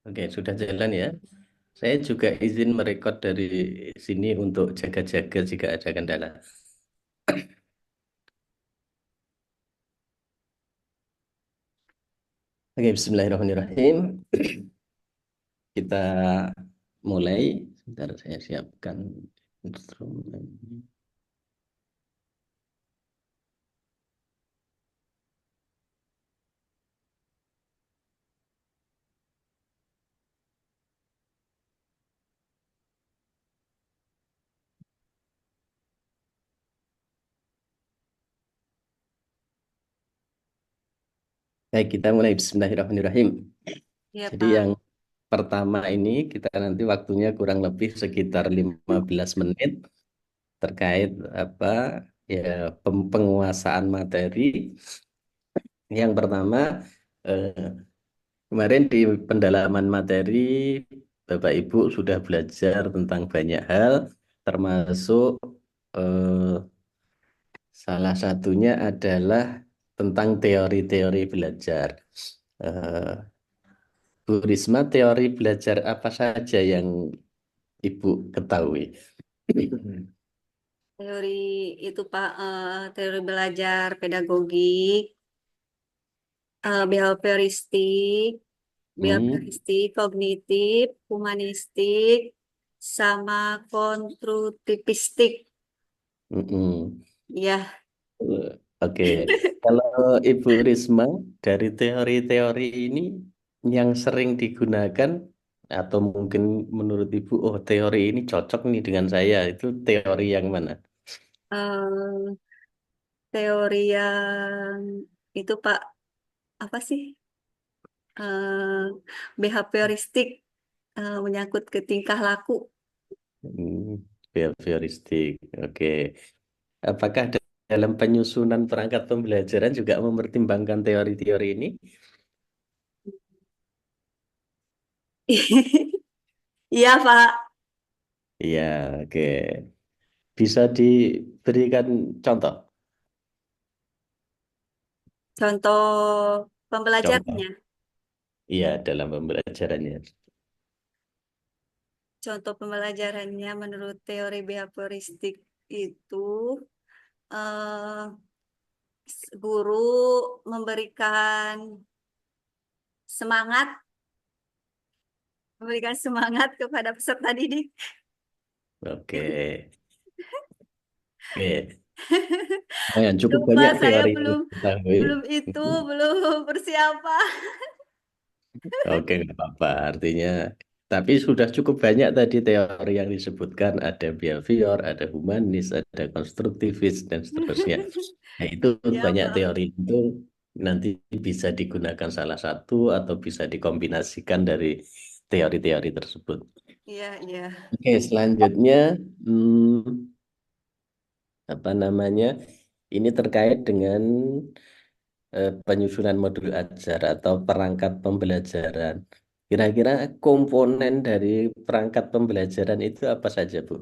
Oke, sudah jalan ya. Saya juga izin merekod dari sini untuk jaga-jaga jika ada kendala. Oke, Bismillahirrahmanirrahim. Kita mulai. Sebentar saya siapkan instrumen. Baik, kita mulai. Bismillahirrahmanirrahim. Ya, Jadi Pak. yang pertama ini kita nanti waktunya kurang lebih sekitar 15 menit terkait apa ya penguasaan materi. Yang pertama, kemarin di pendalaman materi, Bapak Ibu sudah belajar tentang banyak hal, termasuk eh, salah satunya adalah tentang teori-teori belajar. Eh, Bu Risma, teori belajar apa saja yang Ibu ketahui? Teori itu, Pak, teori belajar pedagogik, behavioristik, Hmm, kognitif, humanistik, sama konstruktivistik. mm-mm. Ya, Oke, kalau Ibu Risma dari teori-teori ini yang sering digunakan atau mungkin menurut Ibu, oh teori ini cocok nih dengan saya, itu teori yang mana? eh, teori yang itu, Pak, apa sih? Eh, behavioristik, menyangkut ke tingkah laku. Hmm, behavioristik. Oke, apakah dalam penyusunan perangkat pembelajaran juga mempertimbangkan teori-teori ini? Iya, Pak. Iya, oke. Bisa diberikan contoh? Contoh Contoh. pembelajarannya. Iya, dalam pembelajarannya. Contoh pembelajarannya menurut teori behavioristik itu eh, guru memberikan semangat, memberikan semangat kepada peserta didik. Oke. Oke. Lumayan cukup Lupa banyak saya teori yang belum diketahui. belum itu belum persiapan. Oke, nggak apa-apa. Artinya, tapi sudah cukup banyak tadi teori yang disebutkan. Ada behavior, ada humanis, ada konstruktivis, dan seterusnya. Nah, itu Ya, banyak Pak. teori itu nanti bisa digunakan salah satu atau bisa dikombinasikan dari teori-teori tersebut. Iya, iya. Oke, selanjutnya, hmm, apa namanya? Ini terkait dengan penyusunan modul ajar atau perangkat pembelajaran. Kira-kira komponen dari perangkat pembelajaran itu apa saja, Bu?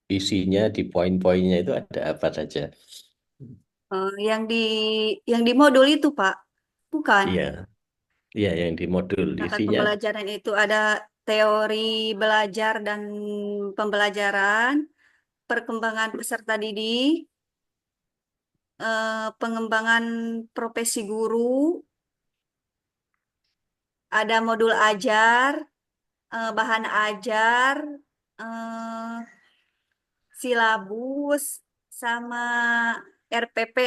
Isinya di poin-poinnya itu ada apa saja? Yang di modul itu, Pak. Bukan. Iya, iya yang di modul Perangkat isinya. pembelajaran itu ada teori belajar dan pembelajaran, perkembangan peserta didik, pengembangan profesi guru, ada modul ajar, bahan ajar, eh, silabus, sama RPP.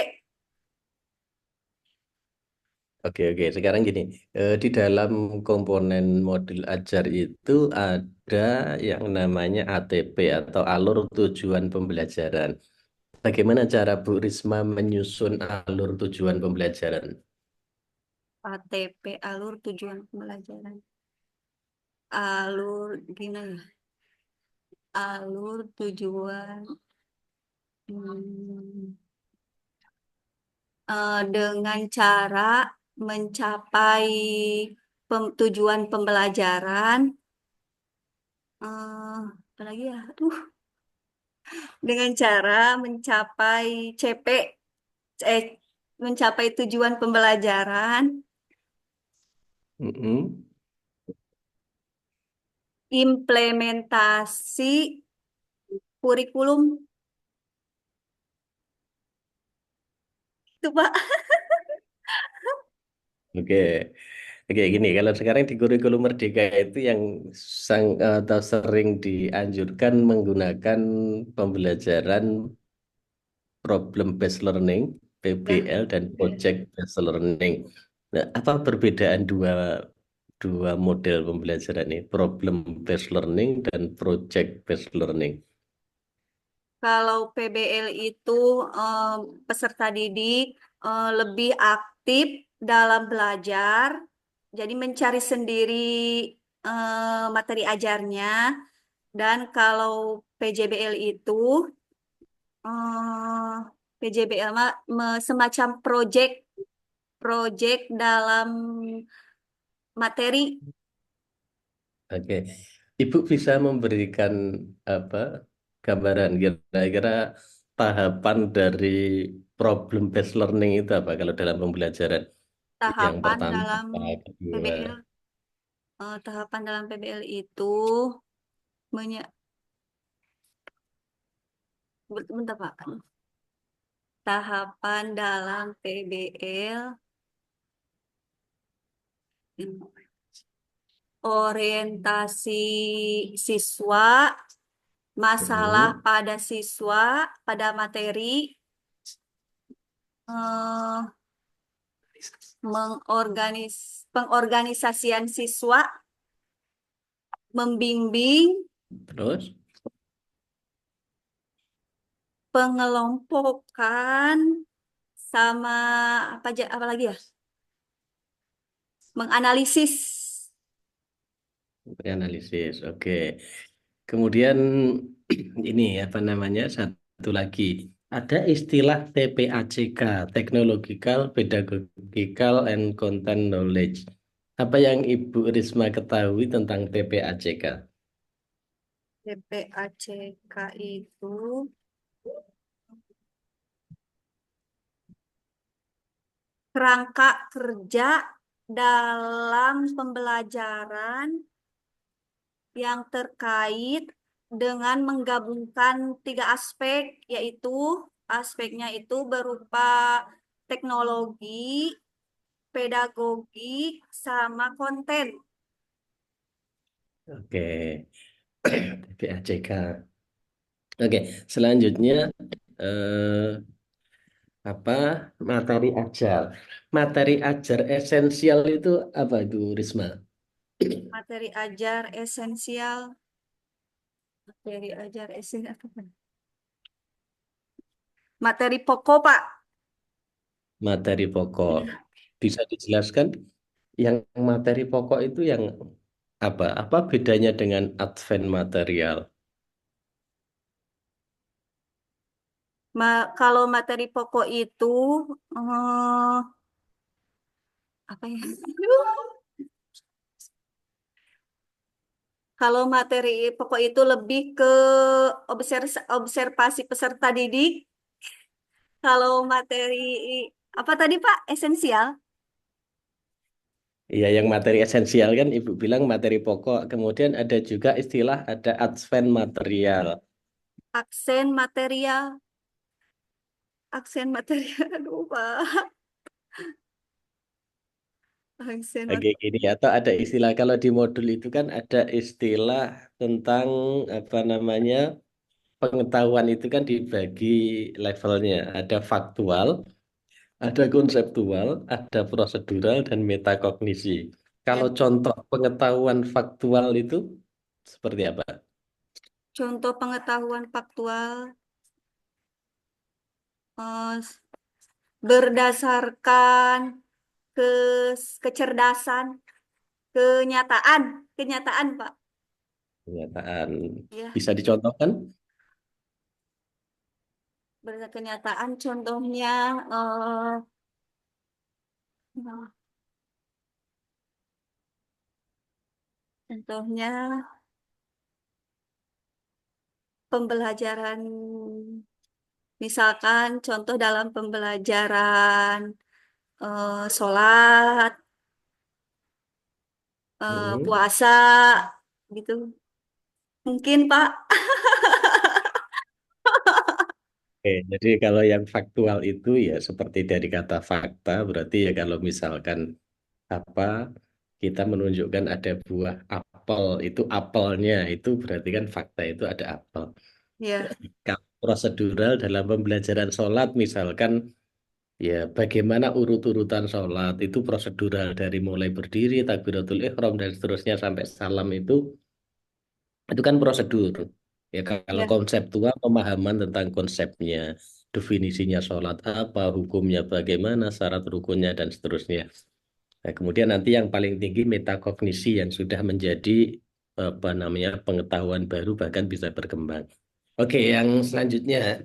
Oke, oke. Sekarang gini, di dalam komponen modul ajar itu ada yang namanya ATP atau alur tujuan pembelajaran. Bagaimana cara Bu Risma menyusun alur tujuan pembelajaran? ATP, alur tujuan pembelajaran. Alur, gini ya, alur tujuan hmm, dengan cara mencapai tujuan pembelajaran, apa lagi ya? Aduh, dengan cara mencapai CP, eh, mencapai tujuan pembelajaran, Mm-mm. implementasi kurikulum itu Pak. Oke. Oke, gini, kalau sekarang di kurikulum Merdeka itu yang atau sering dianjurkan menggunakan pembelajaran problem based learning Ya, (PBL) dan project based learning. Nah, apa perbedaan dua dua model pembelajaran ini, problem based learning dan project based learning? kalau PBL itu eh, peserta didik lebih aktif dalam belajar, jadi mencari sendiri materi ajarnya. Dan kalau PJBL itu eh, PJBL semacam project dalam materi. Oke, Ibu bisa memberikan apa gambaran kira-kira tahapan dari problem based learning itu apa kalau dalam pembelajaran? Yang Tahapan pertama, dalam apa, kedua, PBL, tahapan dalam PBL itu menye- bentar Pak. Tahapan dalam PBL, orientasi siswa, masalah hmm, pada siswa, pada materi, eh, pengorganisasian siswa, membimbing, terus, pengelompokan, sama apa lagi ya? Menganalisis. analisis. Oke. Kemudian ini apa namanya satu lagi ada istilah TPACK, Technological, Pedagogical, and Content Knowledge. Apa yang Ibu Risma ketahui tentang TPACK? TPACK itu kerangka kerja dalam pembelajaran yang terkait dengan menggabungkan tiga aspek, yaitu aspeknya itu berupa teknologi, pedagogi, sama konten. Oke, TPACK. Oke, selanjutnya eh, apa materi ajar? Materi ajar esensial itu apa itu Risma? Materi ajar esensial, materi ajar esensial, apa? Materi pokok, Pak. Materi pokok. Iya. Bisa dijelaskan yang materi pokok itu yang apa? Apa bedanya dengan advent material? Kalau materi pokok itu, eh, apa ya? Kalau materi pokok itu lebih ke observasi peserta didik. Kalau materi apa tadi Pak? Esensial, Iya, yang materi esensial kan Ibu bilang materi pokok. Kemudian ada juga istilah ada advent material. aksen material, aksen material. Aduh Pak, aksen Oke, material. gini atau ada istilah kalau di modul itu kan ada istilah tentang apa namanya pengetahuan itu kan dibagi levelnya. Ada faktual, ada konseptual, ada prosedural, dan metakognisi. Kalau Ya, contoh pengetahuan faktual itu seperti apa? contoh pengetahuan faktual eh, berdasarkan kecerdasan, kenyataan, kenyataan Pak. Pernyataan. Ya, Bisa dicontohkan? berdasarkan kenyataan. Contohnya, contohnya pembelajaran, misalkan contoh dalam pembelajaran sholat, Hmm. puasa, gitu. Mungkin Pak. Oke, jadi kalau yang faktual itu ya seperti dari kata fakta, berarti ya kalau misalkan apa kita menunjukkan ada buah apel, itu apelnya itu berarti kan fakta itu ada apel. Ya, Kalau prosedural dalam pembelajaran sholat misalkan ya bagaimana urut-urutan sholat itu prosedural dari mulai berdiri, takbiratul ihram dan seterusnya sampai salam itu kan prosedur. Ya kalau ya. konseptual pemahaman tentang konsepnya, definisinya sholat apa, hukumnya bagaimana, syarat rukunnya dan seterusnya. Nah, kemudian nanti yang paling tinggi metakognisi yang sudah menjadi apa namanya pengetahuan baru bahkan bisa berkembang. Oke, yang selanjutnya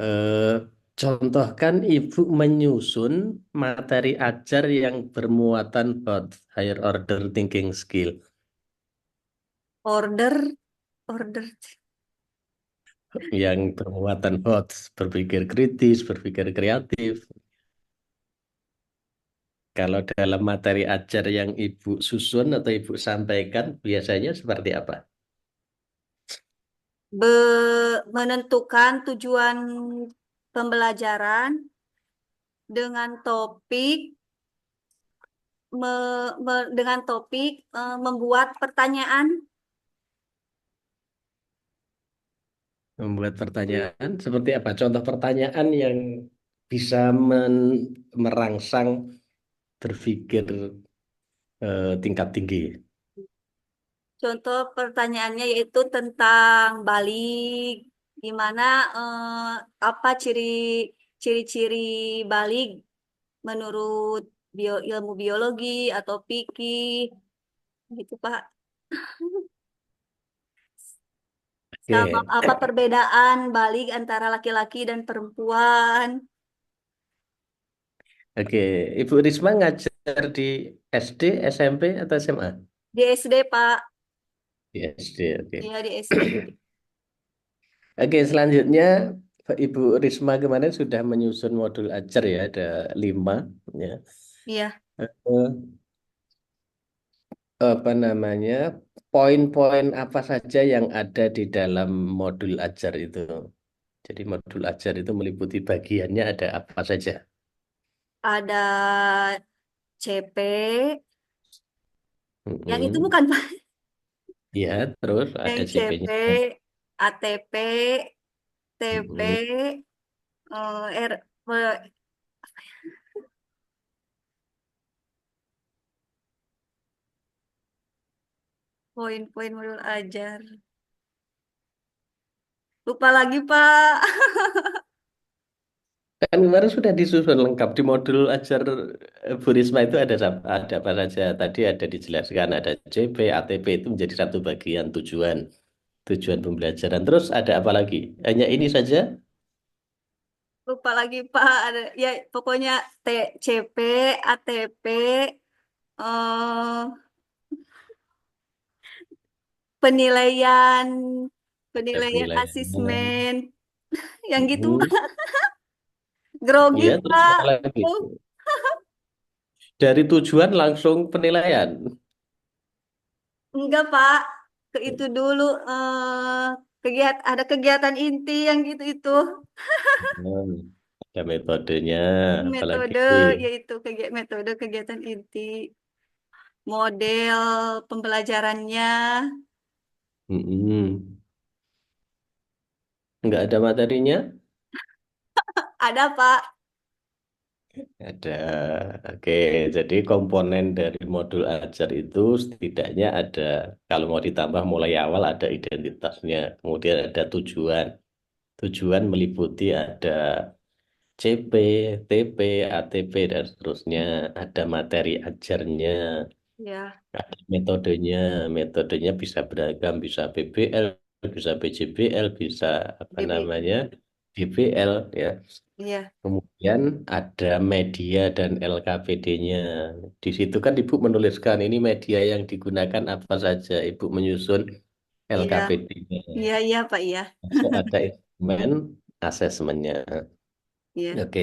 eh, contohkan ibu menyusun materi ajar yang bermuatan hot higher order thinking skill. Order, order. Yang bermuatan hot, berpikir kritis, berpikir kreatif. Kalau dalam materi ajar yang Ibu susun atau Ibu sampaikan, biasanya seperti apa? Menentukan tujuan pembelajaran dengan topik dengan topik membuat pertanyaan. Membuat pertanyaan seperti apa? Contoh pertanyaan yang bisa merangsang berpikir tingkat tinggi. Contoh pertanyaannya yaitu tentang balik, gimana apa ciri-ciri balik menurut ilmu biologi atau fikih gitu Pak. Sama Oke, apa perbedaan balik antara laki-laki dan perempuan oke. Ibu Risma ngajar di SD, SMP, atau SMA? di SD Pak. Di SD, oke. Iya di SD. Oke, selanjutnya Ibu Risma kemarin sudah menyusun modul ajar ya, ada 5. Ya. Iya, Eh, apa namanya, poin-poin apa saja yang ada di dalam modul ajar itu. Jadi modul ajar itu meliputi bagiannya ada apa saja. ada CP. Yang itu Mm-mm. bukan Pak. Ya, terus Yang ada CP, CP-nya. ATP, Mm-mm. TP, poin-poin modul ajar. Lupa lagi, Pak. Kan kemarin sudah disusun lengkap di modul ajar Bu Risma itu ada apa saja. Tadi ada dijelaskan ada CP, ATP itu menjadi satu bagian tujuan pembelajaran. Terus ada apa lagi? Hanya ini saja? Lupa lagi, Pak. Ada, ya, pokoknya CP, ATP, eh, penilaian, Ada penilaian penilaiannya. asesmen. Yang gitu, Mm-mm. Pak. Grogi, Iya, terus apa Pak. lagi? Oh, Dari tujuan langsung penilaian. enggak, Pak. Ke itu dulu, ada kegiatan inti yang gitu itu. Hmm, ada metodenya, apalagi. Metode, yaitu metode kegiatan inti. Model pembelajarannya Mm-mm. Nggak ada materinya? ada Pak. Ada. Oke, jadi komponen dari modul ajar itu setidaknya ada, kalau mau ditambah mulai awal ada identitasnya, kemudian ada tujuan. Tujuan meliputi ada CP, TP, ATP, dan seterusnya. Ada materi ajarnya, Ya, ada metodenya. Metodenya bisa beragam, bisa PBL, bisa PJBL, bisa apa DBI. namanya, DBL, ya. Iya, Kemudian ada media dan LKPD-nya. Di situ kan Ibu menuliskan ini media yang digunakan apa saja. Ibu menyusun iya, LKPD-nya. iya, iya Pak, iya, Ada instrumen asesmennya. iya. Oke.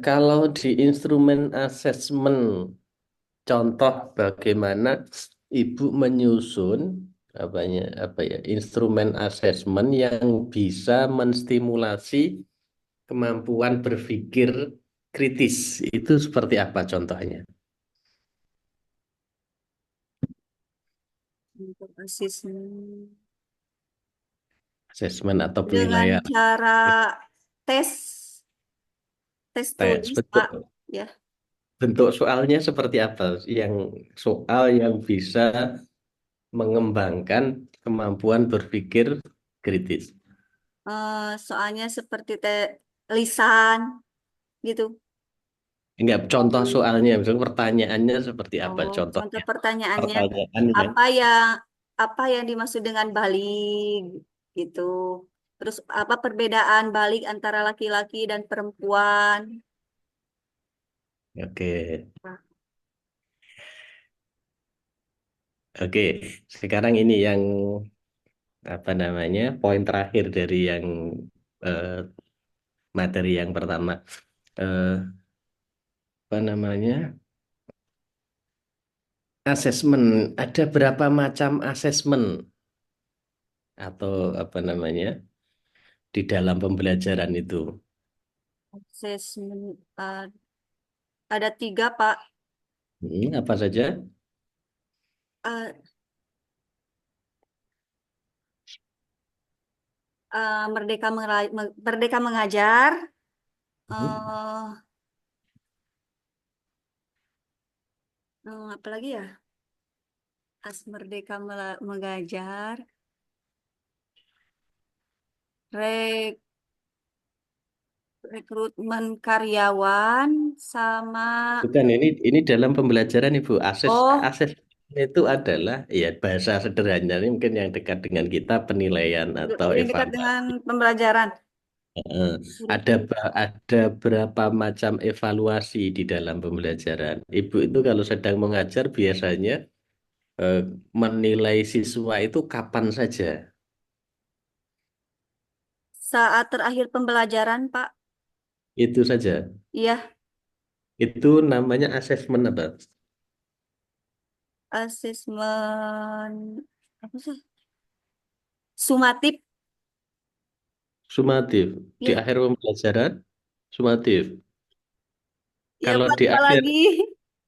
Kalau di instrumen asesmen, contoh bagaimana Ibu menyusun apa ya instrumen asesmen yang bisa menstimulasi kemampuan berpikir kritis. Itu seperti apa contohnya? Untuk asesmen Asesmen atau dengan penilaian. cara tes tes Tes, tulis Pak, betul. ya. Bentuk soalnya seperti apa? Yang soal yang bisa mengembangkan kemampuan berpikir kritis. Soalnya seperti lisan gitu. Enggak, contoh soalnya, misalnya pertanyaannya seperti apa Oh, contoh contohnya? pertanyaannya Pertanyaannya. apa yang apa yang dimaksud dengan balik gitu. Terus apa perbedaan balik antara laki-laki dan perempuan? Oke, oke. Sekarang ini yang apa namanya poin terakhir dari yang eh, materi yang pertama. Eh, apa namanya asesmen? Ada berapa macam asesmen atau apa namanya di dalam pembelajaran itu? Asesmen ada tiga Pak. Apa saja? Eh, Merdeka mengajar. eh apa lagi ya? Merdeka mengajar. Re- Rekrutmen karyawan sama Bukan ini dalam pembelajaran Ibu. oh Akses itu adalah ya bahasa sederhananya mungkin yang dekat dengan kita penilaian atau yang dekat dengan evaluasi. pembelajaran. Eh, ada berapa macam evaluasi di dalam pembelajaran. Ibu itu kalau sedang mengajar biasanya eh, menilai siswa itu kapan saja. Saat terakhir pembelajaran, Pak. Itu saja. Iya, Itu namanya asesmen apa? asesmen apa sih? Sumatif. Sumatif. Di Ya, akhir pembelajaran sumatif. ya Kalau Pak, di lupa akhir lagi.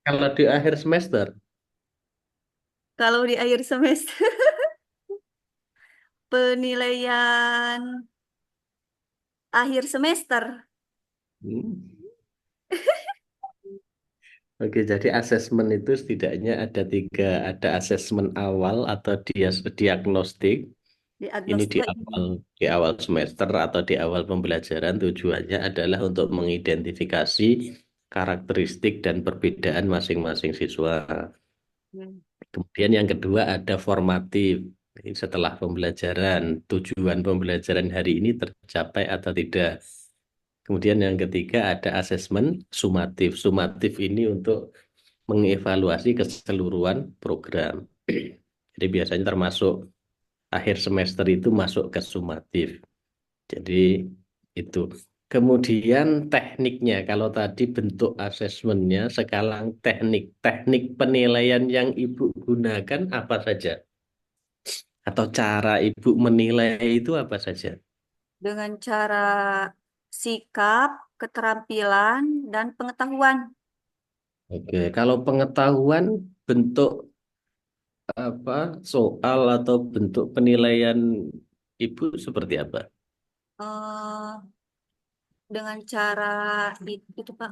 kalau di akhir semester. Kalau di akhir semester penilaian akhir semester. Hmm. Oke, jadi asesmen itu setidaknya ada tiga, ada asesmen awal atau diagnostik. Ini Diagnostika ini. di awal semester atau di awal pembelajaran tujuannya adalah untuk mengidentifikasi karakteristik dan perbedaan masing-masing siswa. Hmm. Kemudian yang kedua ada formatif. Ini setelah pembelajaran, tujuan pembelajaran hari ini tercapai atau tidak. Kemudian yang ketiga ada asesmen sumatif. Sumatif ini untuk mengevaluasi keseluruhan program. Jadi biasanya termasuk akhir semester itu masuk ke sumatif. Jadi itu. Kemudian tekniknya, kalau tadi bentuk asesmennya, sekarang teknik penilaian yang Ibu gunakan apa saja? Atau cara Ibu menilai itu apa saja? Dengan cara sikap, keterampilan, dan pengetahuan. Oke, kalau pengetahuan bentuk apa soal atau bentuk penilaian Ibu seperti apa? eh dengan cara itu Pak,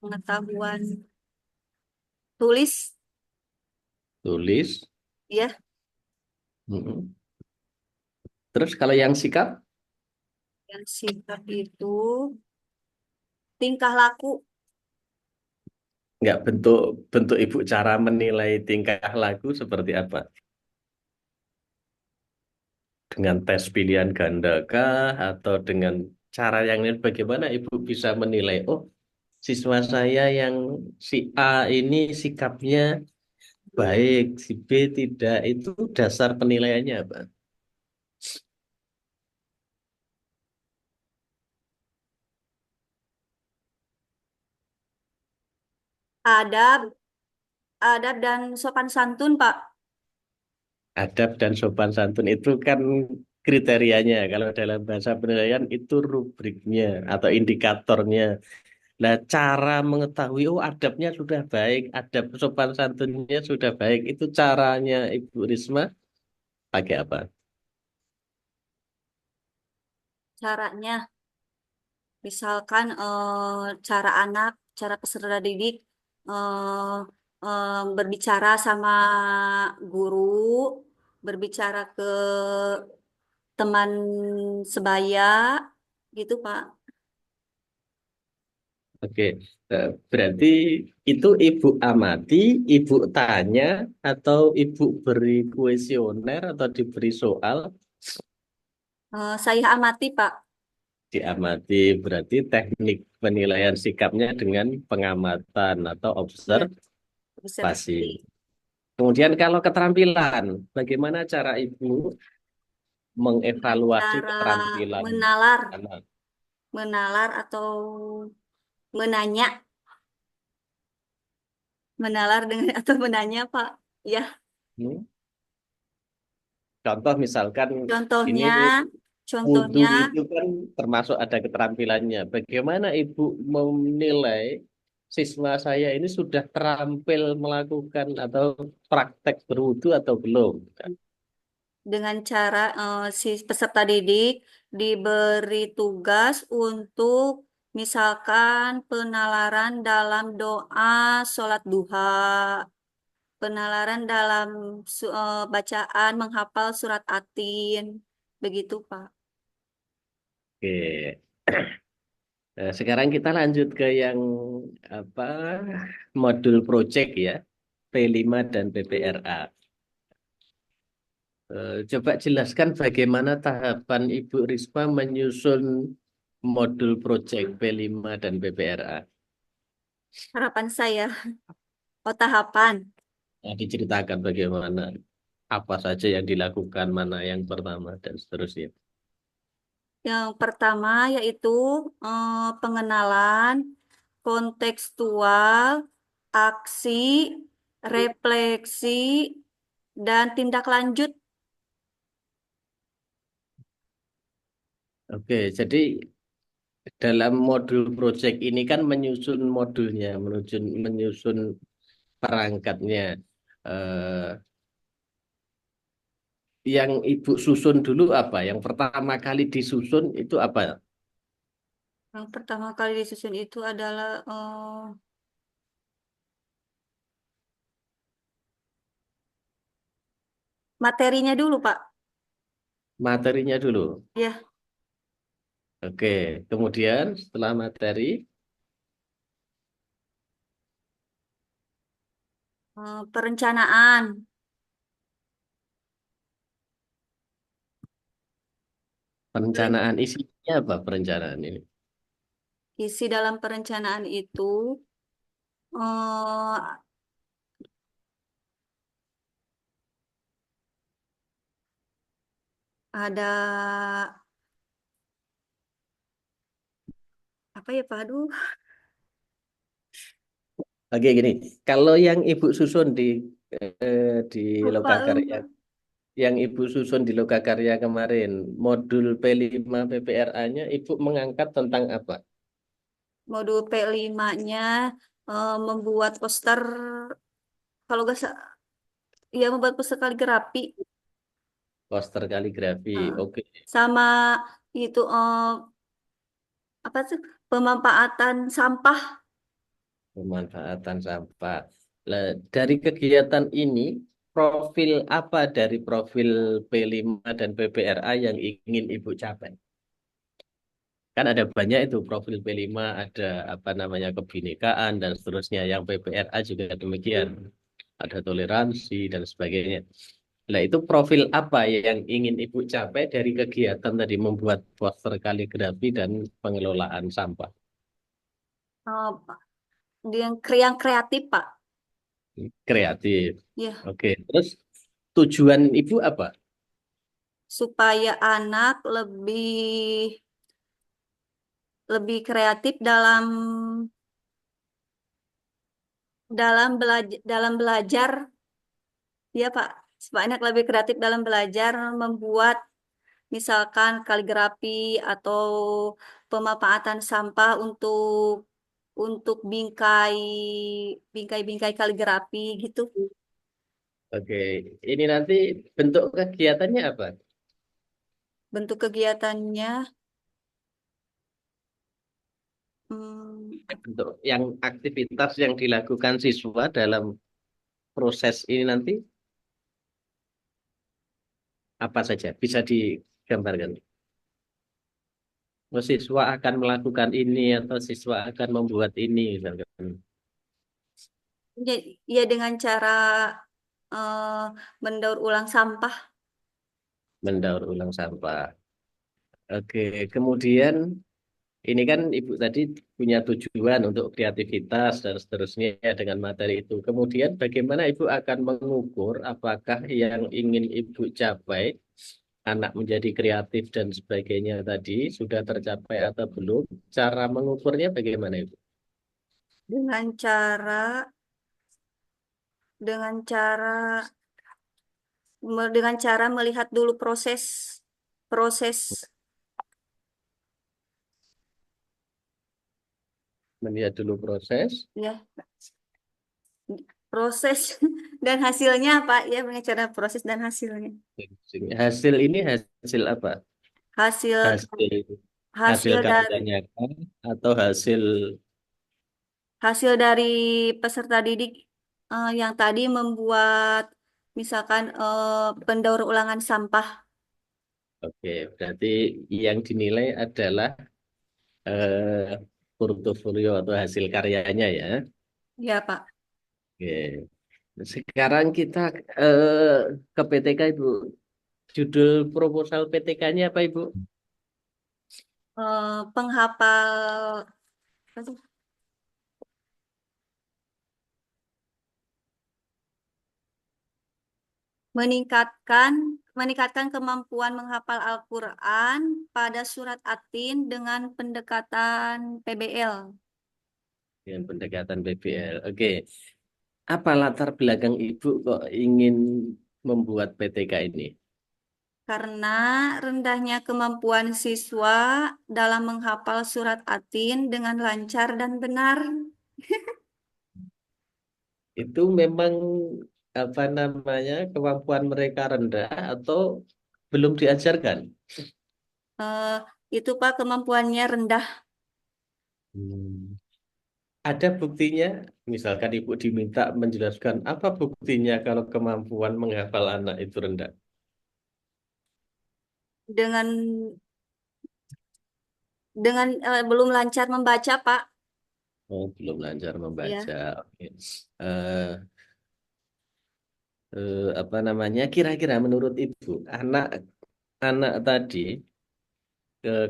pengetahuan tulis, Tulis. ya, Mm-mm. Terus kalau yang sikap, yang sikap itu tingkah laku. nggak bentuk bentuk ibu cara menilai tingkah laku seperti apa? Dengan tes pilihan ganda kah atau dengan cara yang lain bagaimana ibu bisa menilai? Oh, siswa saya yang si A ini sikapnya baik, si B tidak. Itu dasar penilaiannya apa? adab, adab dan sopan santun, Pak. Adab dan sopan santun itu kan kriterianya. Kalau dalam bahasa penilaian itu rubriknya atau indikatornya. Nah, cara mengetahui oh adabnya sudah baik, adab sopan santunnya sudah baik, itu caranya Ibu Risma pakai apa? Caranya, misalkan cara anak, cara peserta didik eh, berbicara sama guru, berbicara ke teman sebaya, gitu, Pak. Oke, berarti itu Ibu amati, Ibu tanya, atau Ibu beri kuesioner atau diberi soal, Saya amati, Pak. diamati. Berarti teknik penilaian sikapnya dengan pengamatan atau Ya, observasi. observasi. Kemudian kalau keterampilan, bagaimana cara Ibu Dengan mengevaluasi cara keterampilan menalar, anak? menalar atau menanya, menalar dengan atau menanya, Pak. Ya, Hmm? Contoh misalkan ini contohnya, wudhu contohnya itu kan termasuk ada keterampilannya. Bagaimana Ibu menilai siswa saya ini sudah terampil melakukan atau praktek berwudhu atau belum? dengan cara si peserta didik diberi tugas untuk misalkan penalaran dalam doa sholat duha, penalaran dalam bacaan menghafal surat Atin, begitu Pak. Oke. Sekarang kita lanjut ke yang apa modul project ya, P5 dan PPRA. Coba jelaskan bagaimana tahapan Ibu Risma menyusun modul project P5 dan PPRA. Harapan saya, oh tahapan. Nah, diceritakan bagaimana apa saja yang dilakukan, mana yang pertama dan seterusnya. Yang pertama yaitu pengenalan kontekstual, aksi, refleksi, dan tindak lanjut. Oke, jadi dalam modul project ini kan menyusun modulnya, menyusun perangkatnya. Eh, yang Ibu susun dulu apa? Yang pertama kali disusun itu apa? Yang pertama kali disusun itu adalah materinya dulu, Pak. Materinya dulu. Ya, Oke, kemudian setelah materi, perencanaan. Peren- perencanaan isinya apa perencanaan ini? Isi dalam perencanaan itu eh, ada apa ya, Pak? Aduh, Oke, gini, kalau yang Ibu susun di lupa. Lokakarya, yang Ibu susun di Lokakarya kemarin, modul P5 PPRA-nya Ibu mengangkat tentang apa? Modul P5-nya membuat poster, kalau nggak ya membuat poster kaligrafi. Poster kaligrafi. Nah, Oke, sama itu apa sih pemanfaatan sampah. pemanfaatan sampah. Lah, dari kegiatan ini, profil apa dari profil P5 dan PPRA yang ingin Ibu capai? Kan ada banyak itu profil P5, ada apa namanya kebinekaan dan seterusnya. Yang PPRA juga demikian. Ada toleransi dan sebagainya. Nah, itu profil apa yang ingin Ibu capai dari kegiatan tadi membuat poster kaligrafi dan pengelolaan sampah? eh, yang kreatif, Pak. Kreatif. Ya, Oke, terus tujuan Ibu apa? supaya anak lebih lebih kreatif dalam dalam belajar, ya Pak, sebanyak lebih kreatif dalam belajar membuat misalkan kaligrafi atau pemanfaatan sampah untuk bingkai kaligrafi gitu. Oke, ini nanti bentuk kegiatannya apa? Bentuk kegiatannya hmm, Bentuk yang aktivitas yang dilakukan siswa dalam proses ini nanti apa saja? Bisa digambarkan. Oh, siswa akan melakukan ini atau siswa akan membuat ini, misalkan ya, ya dengan cara eh, mendaur ulang sampah. mendaur ulang sampah. Oke, kemudian ini kan Ibu tadi punya tujuan untuk kreativitas dan seterusnya dengan materi itu. Kemudian bagaimana Ibu akan mengukur apakah yang ingin Ibu capai, anak menjadi kreatif dan sebagainya tadi sudah tercapai atau belum? Cara mengukurnya bagaimana Ibu? dengan cara dengan cara dengan cara melihat dulu proses proses Melihat dulu proses. ya proses dan hasilnya Pak, ya dengan cara proses dan hasilnya. Hasil ini hasil apa? Hasil Hasil hasil hasil dari karyanya kan? Atau hasil hasil dari peserta didik yang tadi membuat misalkan pendaur ulangan sampah. oke, berarti yang dinilai adalah eh, portofolio atau hasil karyanya ya. Ya Pak. Oke. Sekarang kita ke PTK Ibu. Judul proposal PTK-nya apa Ibu? Penghafal apa sih? meningkatkan meningkatkan kemampuan menghafal Al-Quran pada surat At-Tin dengan pendekatan PBL. Dengan pendekatan BBL. Oke. Apa latar belakang Ibu kok ingin membuat PTK ini? Karena rendahnya kemampuan siswa dalam menghafal surat At-Tin dengan lancar dan benar. Itu memang apa namanya kemampuan mereka rendah atau belum diajarkan? Eh, itu Pak kemampuannya rendah. Hmm. Ada buktinya, misalkan ibu diminta menjelaskan apa buktinya kalau kemampuan menghafal anak itu rendah. dengan belum lancar membaca, Pak. Oh, belum lancar membaca. Ya, Oke. Eh, apa namanya? Kira-kira menurut ibu, anak anak tadi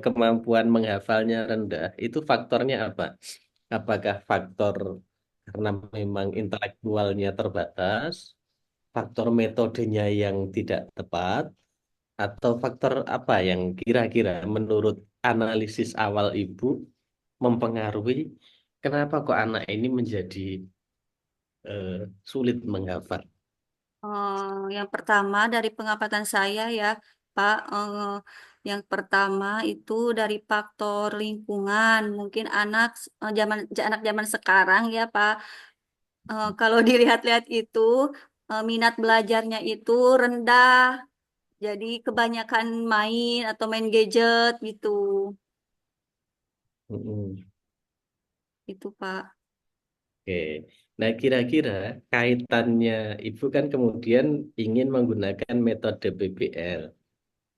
kemampuan menghafalnya rendah, itu faktornya apa? Apakah faktor karena memang intelektualnya terbatas, faktor metodenya yang tidak tepat, atau faktor apa yang kira-kira menurut analisis awal ibu mempengaruhi kenapa kok anak ini menjadi sulit menghafal? yang pertama dari pengamatan saya ya, Pak. Yang pertama itu dari faktor lingkungan. Mungkin anak zaman sekarang ya, Pak. Kalau dilihat-lihat itu minat belajarnya itu rendah. Jadi kebanyakan main atau main gadget gitu. Mm-mm. Itu, Pak. Oke, nah kira-kira kaitannya ibu kan kemudian ingin menggunakan metode PBL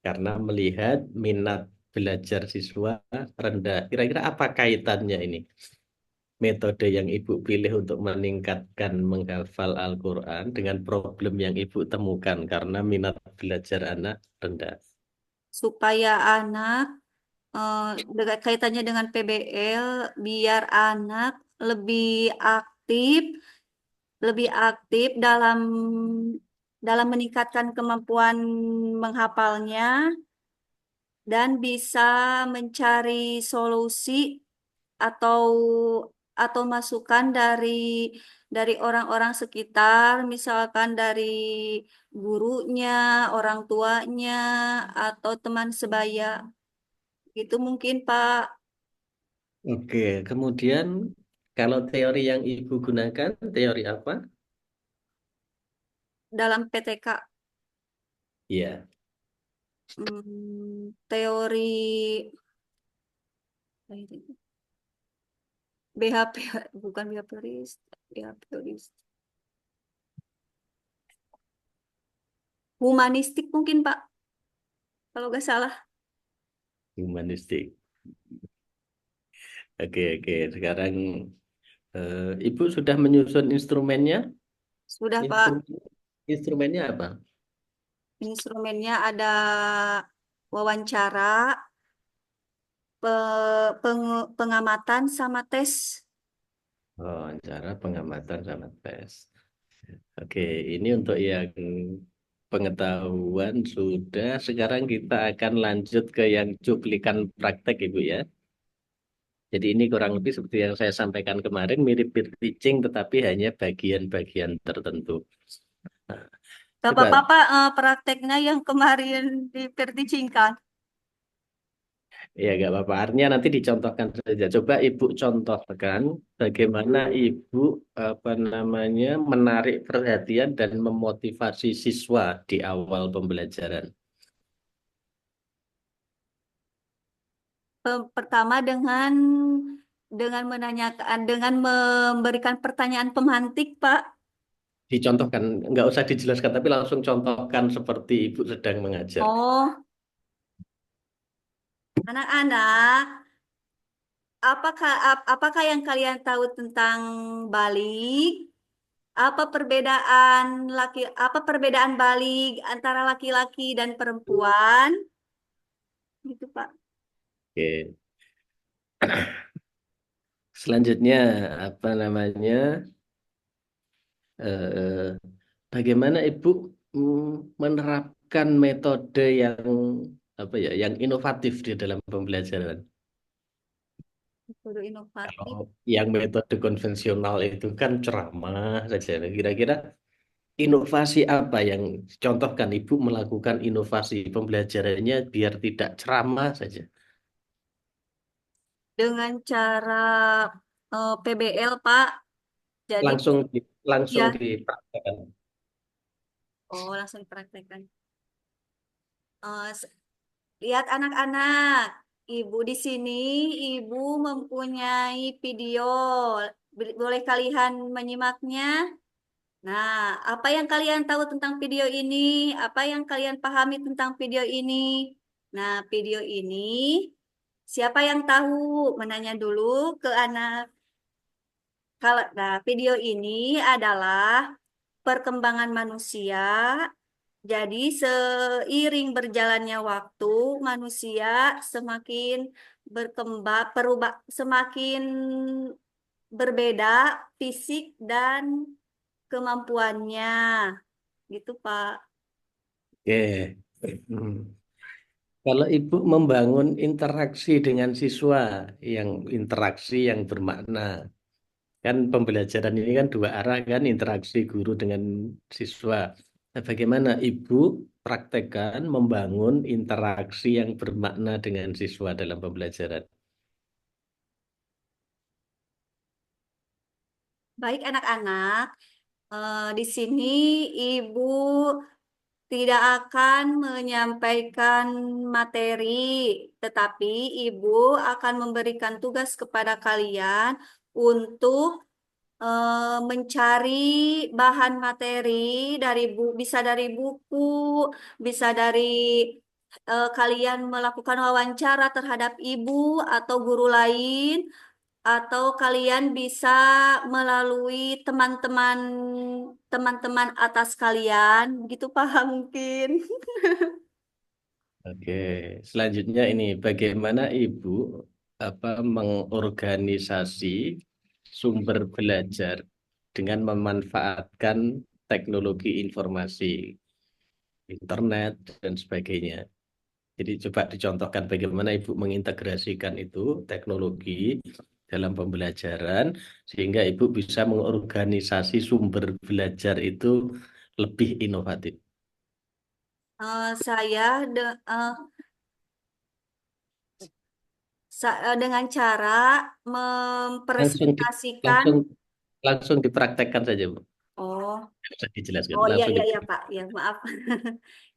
karena melihat minat belajar siswa rendah. Kira-kira apa kaitannya ini? Metode yang Ibu pilih untuk meningkatkan menghafal Al-Quran dengan problem yang Ibu temukan karena minat belajar anak rendah. Supaya anak kaitannya dengan PBL biar anak lebih aktif lebih aktif dalam meningkatkan kemampuan menghafalnya dan bisa mencari solusi atau masukan dari orang-orang sekitar, misalkan dari gurunya, orang tuanya, atau teman sebaya. Itu mungkin Pak Oke, kemudian kalau teori yang Ibu gunakan, teori apa? dalam PTK. Iya, Teori BHP, bukan BHP, BHP, humanistik mungkin Pak, kalau nggak salah. humanistik. Oke, oke. Sekarang Ibu sudah menyusun instrumennya? Sudah Pak, Instrumen, instrumennya apa? instrumennya ada wawancara, pengamatan sama tes. Oh, cara pengamatan sama tes. Oke, ini untuk yang pengetahuan sudah. Sekarang kita akan lanjut ke yang cuplikan praktek, Ibu ya. Jadi ini kurang lebih seperti yang saya sampaikan kemarin, mirip peer teaching, tetapi hanya bagian-bagian tertentu. Nah, Gak coba, apa-apa Pak, prakteknya yang kemarin diperticingkan. ya nggak apa-apa. Artinya nanti dicontohkan saja. Coba Ibu contohkan bagaimana Ibu apa namanya menarik perhatian dan memotivasi siswa di awal pembelajaran. Pertama dengan menanyakan, dengan memberikan pertanyaan pemantik Pak. Dicontohkan, nggak usah dijelaskan, tapi langsung contohkan seperti Ibu sedang mengajar. Oh, anak-anak, apakah yang kalian tahu tentang balik? Apa perbedaan balik antara laki-laki dan perempuan? Gitu, Pak. Oke. Selanjutnya apa namanya? eh, Bagaimana Ibu menerapkan metode yang apa ya, yang inovatif di dalam pembelajaran? Guru Kalau inovatif yang metode konvensional itu kan ceramah saja. Kira-kira inovasi apa yang contohkan Ibu melakukan inovasi pembelajarannya biar tidak ceramah saja? dengan cara PBL, Pak. Jadi, Langsung langsung ya, dipraktekkan. oh langsung dipraktekkan. Eh, s- Lihat anak-anak, ibu di sini, ibu mempunyai video. Boleh kalian menyimaknya? Nah, apa yang kalian tahu tentang video ini? Apa yang kalian pahami tentang video ini? Nah, video ini, siapa yang tahu? Menanya dulu ke anak. Video ini adalah perkembangan manusia. Jadi, seiring berjalannya waktu, manusia semakin berkembang, semakin berbeda fisik dan kemampuannya. Gitu, Pak. Oke. Hmm. Kalau Ibu membangun interaksi dengan siswa, yang interaksi yang bermakna, kan pembelajaran ini kan dua arah kan, interaksi guru dengan siswa. Nah, bagaimana Ibu praktekkan membangun interaksi yang bermakna dengan siswa dalam pembelajaran? Baik anak-anak, di sini Ibu tidak akan menyampaikan materi, tetapi Ibu akan memberikan tugas kepada kalian untuk mencari bahan materi bisa dari buku, bisa dari kalian melakukan wawancara terhadap ibu atau guru lain, atau kalian bisa melalui teman-teman atas kalian, begitu paham mungkin. Oke, selanjutnya ini bagaimana Ibu apa mengorganisasi sumber belajar dengan memanfaatkan teknologi informasi, internet dan sebagainya. Jadi coba dicontohkan bagaimana Ibu mengintegrasikan itu teknologi dalam pembelajaran sehingga ibu bisa mengorganisasi sumber belajar itu lebih inovatif. Saya dengan cara Langsung di, mempresentasikan. langsung langsung dipraktekkan saja, Bu. Oh, Nggak usah dijelaskan, oh, iya, langsung iya, iya, dipraktek. Pak. Ya, maaf.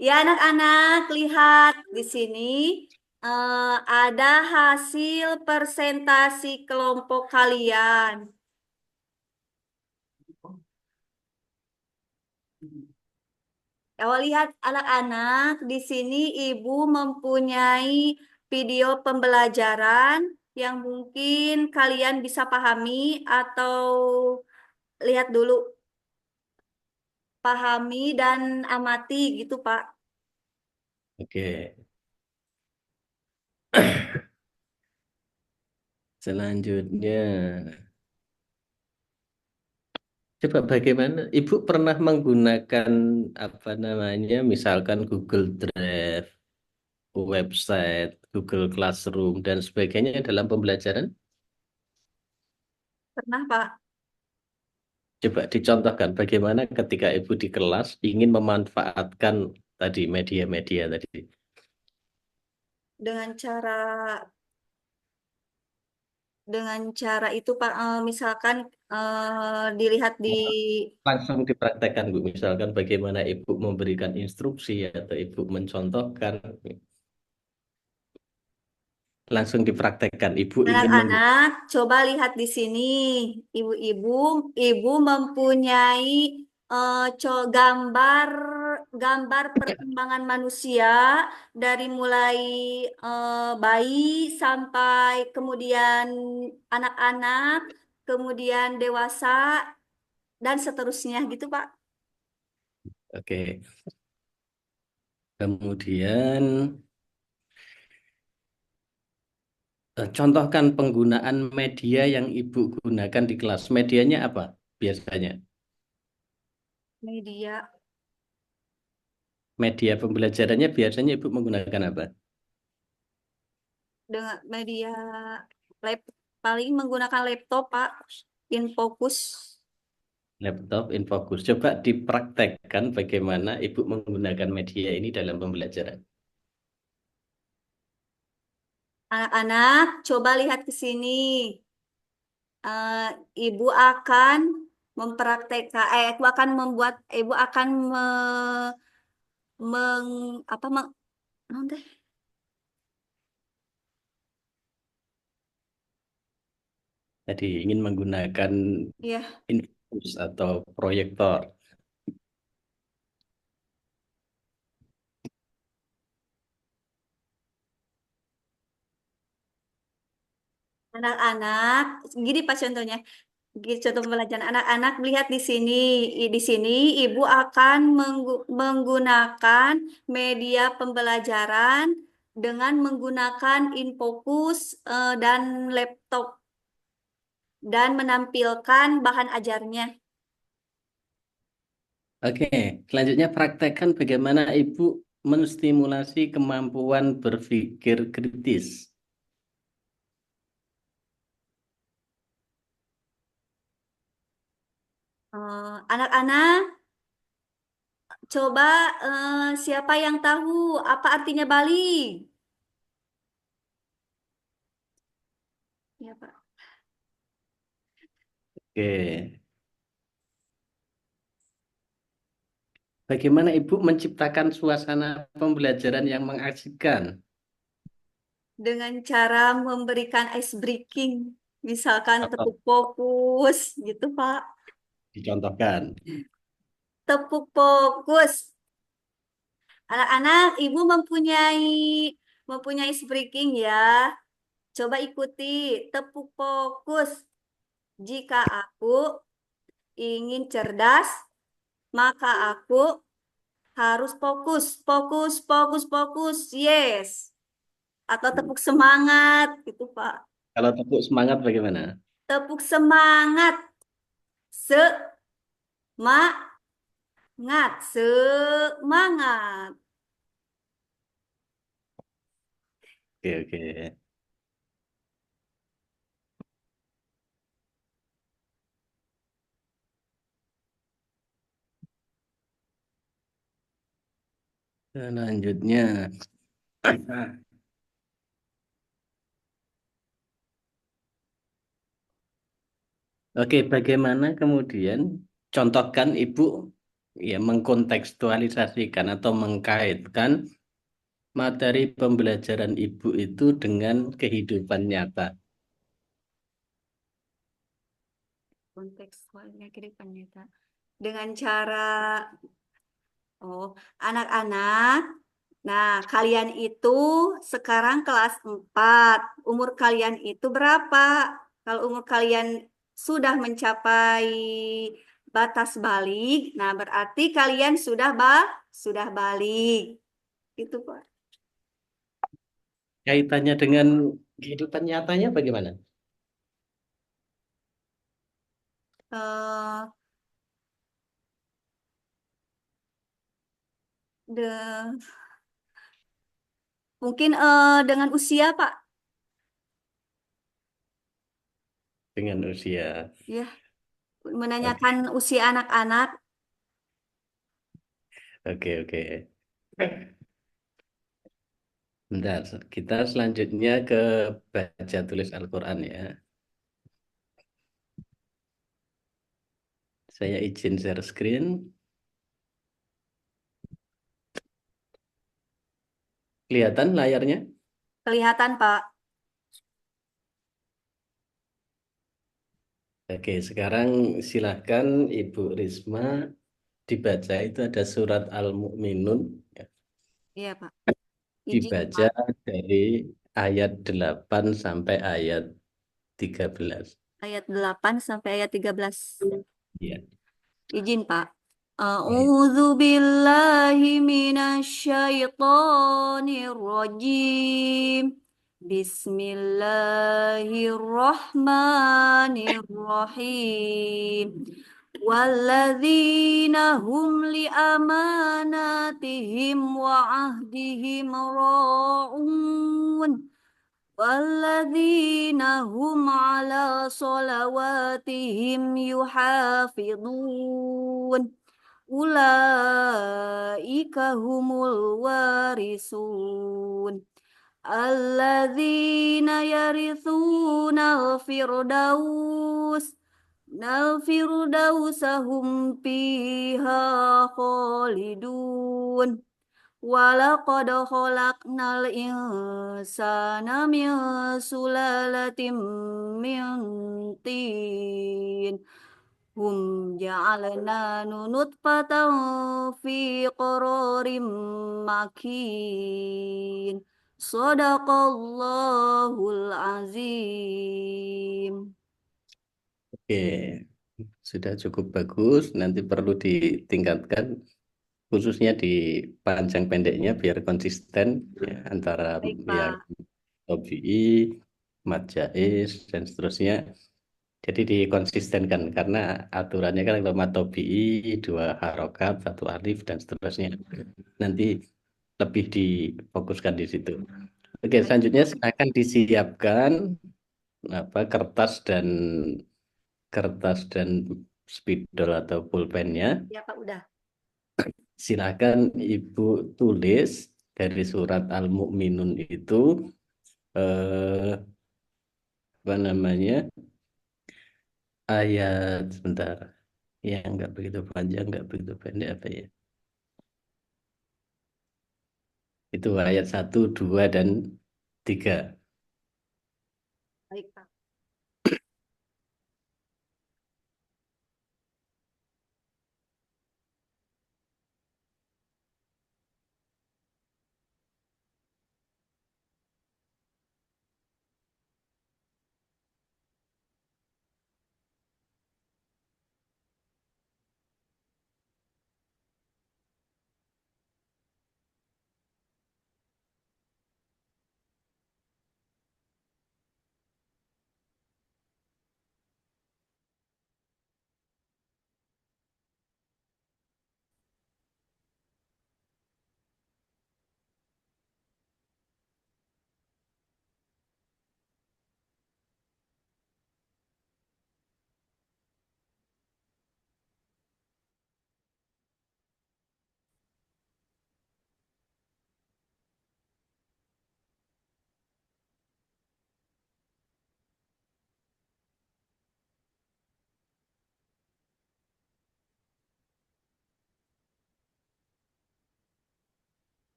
Ya, anak-anak, lihat di sini ada hasil presentasi kelompok kalian. Oh, lihat anak-anak, di sini ibu mempunyai video pembelajaran yang mungkin kalian bisa pahami atau lihat dulu, pahami dan amati gitu, Pak. Oke, selanjutnya. Coba bagaimana? Ibu pernah menggunakan apa namanya, misalkan Google Drive, website, Google Classroom, dan sebagainya dalam pembelajaran? Pernah, Pak, Coba dicontohkan bagaimana ketika Ibu di kelas ingin memanfaatkan tadi media-media tadi. dengan cara itu, Pak, misalkan dilihat di. Langsung dipraktekkan, Bu. Misalkan bagaimana Ibu memberikan instruksi atau Ibu mencontohkan, langsung dipraktekkan. Ibu ingin menggunakan. Anak-anak, coba lihat di sini. Ibu-ibu, ibu mempunyai gambar perkembangan manusia dari mulai bayi sampai kemudian anak-anak, kemudian dewasa dan seterusnya gitu, Pak. Oke. Kemudian contohkan penggunaan media yang Ibu gunakan di kelas. Medianya apa biasanya? Media Media pembelajarannya biasanya Ibu menggunakan apa? dengan media lab paling menggunakan laptop, Pak. InFocus. Laptop, Infocus. Coba dipraktekkan bagaimana Ibu menggunakan media ini dalam pembelajaran. Anak-anak, coba lihat ke sini. Eh, Ibu akan mempraktekkan, ibu akan membuat, ibu akan meng, apa, naon teh? Tadi ingin menggunakan Ya, Infocus atau proyektor. anak-anak, gini Pak contohnya. Gini contoh pembelajaran anak-anak lihat di sini. Di sini ibu akan menggunakan media pembelajaran dengan menggunakan InFocus dan laptop dan menampilkan bahan ajarnya. Oke, selanjutnya praktekkan bagaimana Ibu menstimulasi kemampuan berpikir kritis. Anak-anak, coba siapa yang tahu apa artinya Bali? Ya, Pak. Oke, bagaimana Ibu menciptakan suasana pembelajaran yang mengasihkan? Dengan cara memberikan ice breaking, misalkan Atau tepuk fokus, gitu, Pak. dicontohkan. Tepuk fokus. Anak-anak, ibu mempunyai ice breaking ya. Coba ikuti, tepuk fokus. Jika aku ingin cerdas, maka aku harus fokus, fokus, fokus, fokus. Yes. Atau tepuk semangat gitu, Pak. Kalau tepuk semangat bagaimana? Tepuk semangat. Semangat, semangat. Oke, oke. Selanjutnya, oke, bagaimana kemudian contohkan Ibu ya mengkontekstualisasikan atau mengkaitkan materi pembelajaran Ibu itu dengan kehidupan nyata. Kontekstualnya kehidupan nyata. Dengan cara, oh, anak-anak. Nah, kalian itu sekarang kelas 4. Umur kalian itu berapa? Kalau umur kalian sudah mencapai batas balik, nah berarti kalian sudah balik. Itu, Pak. Kaitannya dengan kehidupan nyatanya bagaimana? Eh, de, mungkin dengan usia, Pak. Dengan usia. Ya, Oke, menanyakan usia anak-anak. oke, oke. Bentar, kita selanjutnya ke baca tulis Al-Quran ya. Saya izin share screen. Kelihatan layarnya? Kelihatan, Pak. Oke, sekarang silahkan Ibu Risma dibaca itu ada surat Al-Mu'minun. Ya. Iya, Pak. Izin, Dibaca Pak. dari ayat 8 sampai ayat 13. Ayat 8 sampai ayat 13. Ya, Izin, Pak. baik. A'udzu billahi minasyaitonir rajim. Bismillahirrahmanirrahim. Walladzina hum li amanatihim wa ahdihim ra'un. والذين هم على صلواتهم يحافظون أولئك هم الوارثون الذين يرثون الفردوس هم فيها خالدون ولقد خلقنا الإنسان من سلالة من طين هم جعلنا نطفة في قرار مكين صدق الله العظيم. Oke, sudah cukup bagus. Nanti perlu ditingkatkan, khususnya di panjang pendeknya biar konsisten ya, antara Baik, yang Pak. OBI, Mat Jais, dan seterusnya. Jadi dikonsistenkan karena aturannya kan kalau Mat OBI dua harokat, satu alif, dan seterusnya. Nanti lebih difokuskan di situ. Oke, Baik, selanjutnya silakan disiapkan apa kertas dan spidol atau pulpennya. ya Pak, udah. Silakan Ibu tulis dari surat Al-Mu'minun itu eh, apa namanya ayat sebentar yang nggak begitu panjang nggak begitu pendek apa ya itu ayat 1, 2, dan 3. Baik, Pak.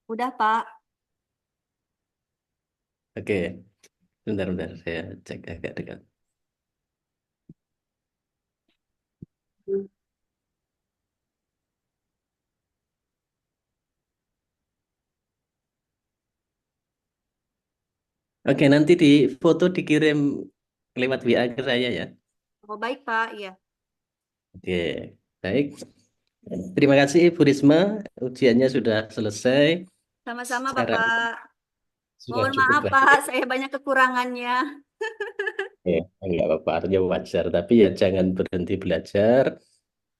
Udah, Pak. Oke, bentar-bentar saya cek agak dekat. Oke, nanti di foto dikirim lewat WA ke saya ya. Oh, baik, Pak. Iya. Oke, baik. Terima kasih Bu Risma, ujiannya sudah selesai. Sama-sama, Sekarang Bapak. sudah Mohon cukup maaf, Pak. baik. Saya banyak kekurangannya. Ya, enggak apa-apa, artinya wajar. Tapi ya jangan berhenti belajar.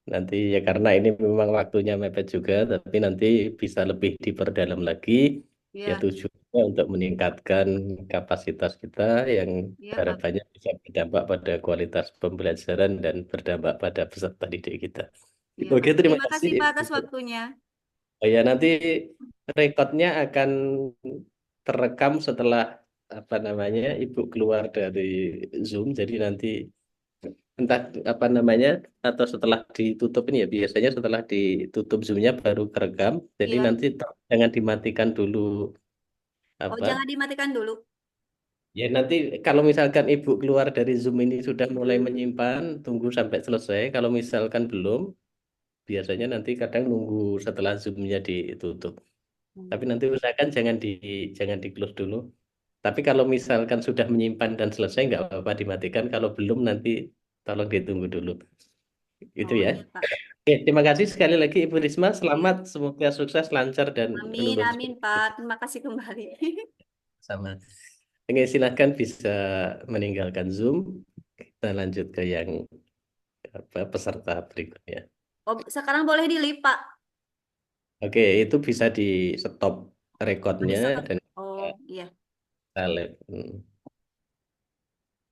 Nanti ya karena ini memang waktunya mepet juga, tapi nanti bisa lebih diperdalam lagi. Ya Iya, tujuannya untuk meningkatkan kapasitas kita yang iya, Pak. harapannya bisa berdampak pada kualitas pembelajaran dan berdampak pada peserta didik kita. Iya, Oke, Pak. terima Terima kasih. kasih, Pak, atas waktunya. Oh ya, nanti rekodnya akan terekam setelah apa namanya Ibu keluar dari Zoom. Jadi nanti entah apa namanya atau setelah ditutup ini ya biasanya setelah ditutup Zoom-nya baru kerekam. Jadi Iya. nanti jangan dimatikan dulu Oh, apa. jangan dimatikan dulu. Ya nanti kalau misalkan Ibu keluar dari Zoom ini sudah mulai menyimpan, tunggu sampai selesai. Kalau misalkan belum, biasanya nanti kadang nunggu setelah Zoom-nya ditutup. Tapi Hmm. nanti usahakan jangan di close dulu. Tapi kalau misalkan sudah menyimpan dan selesai nggak apa-apa dimatikan. Kalau belum nanti tolong ditunggu dulu. Itu Oh, ya. iya, Pak. Oke, terima kasih sekali lagi Ibu Risma. Iya. Selamat, semoga sukses, lancar dan Amin, lulus amin, Pak. Terima kasih kembali. sama. Oke, silahkan bisa meninggalkan Zoom. Kita lanjut ke yang apa, peserta berikutnya. Oh, sekarang boleh di-leave, Pak. Oke, itu bisa di stop Oh, rekodnya di-stop. dan Oh, iya. kita live.